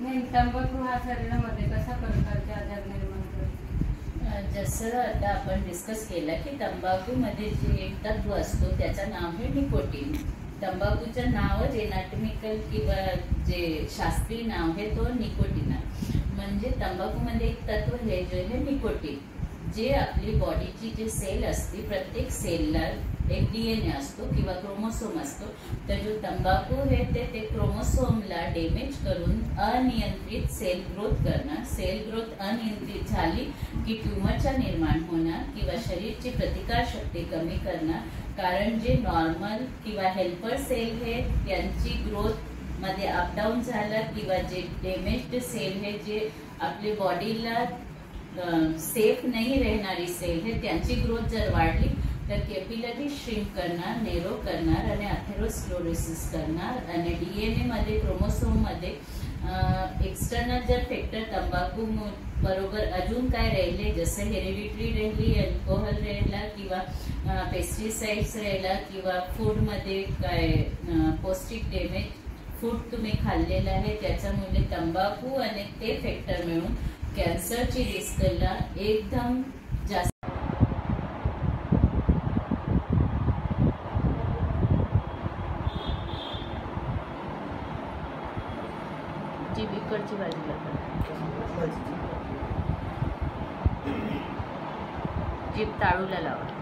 नाही, तंबाखू हा शरीरामध्ये कशा प्रकारचे आजार निर्माण करतो? जसं आता आपण डिस्कस केलं की तंबाखूमध्ये जे एक तत्व असतो त्याचं नाव आहे निकोटीन. तंबाखूचं नावच एनाटॉमिकल किंवा जे शास्त्रीय नाव आहे तो निकोटीन आहे. म्हणजे तंबाखूमध्ये एक तत्व हे जे आहे निकोटीन, जे आपली बॉडीची जे सेल असते प्रत्येक सेलला एक DNA असतो किंवा क्रोमोसोम असतो. तर जो तंबाखू आहे ते क्रोमोसोमला डॅमेज करून अनियंत्रित सेल ग्रोथ करणार. सेल ग्रोथ अनियंत्रित झाली की ट्यूमरचा निर्माण होणार किंवा शरीरची प्रतिकारशक्ती कमी करणार. कारण जे नॉर्मल किंवा हेल्पर सेल आहे त्यांची ग्रोथ मध्ये अपडाऊन झाला किंवा जे डॅमेज्ड सेल आहे जे आपली बॉडीला सेफ नाही राहणारी सेल आहे त्यांची ग्रोथ जर वाढली तर कॅपिलरी श्रिंक करणार, नेरो करणार आणि अथेरोस्क्लेरोसिस करणार. आणि DNA मध्ये क्रोमोसोम मध्ये एक्सटर्नल जर फॅक्टर तंबाखू बरोबर अजून काय राहिले जसं हेरिडिटरी राहिली, अल्कोहोल राहिला किंवा पेस्टिसाइड्स राहिला किंवा फूडमध्ये काय पौष्टिक डॅमेज फूड तुम्ही खाल्लेलं आहे त्याच्यामुळे तंबाखू आणि ते फॅक्टर मिळून कॅन्सरची रिस्कला एकदम जास्त. जीभ इकडची बाजूला जीभ ताळूला लावा.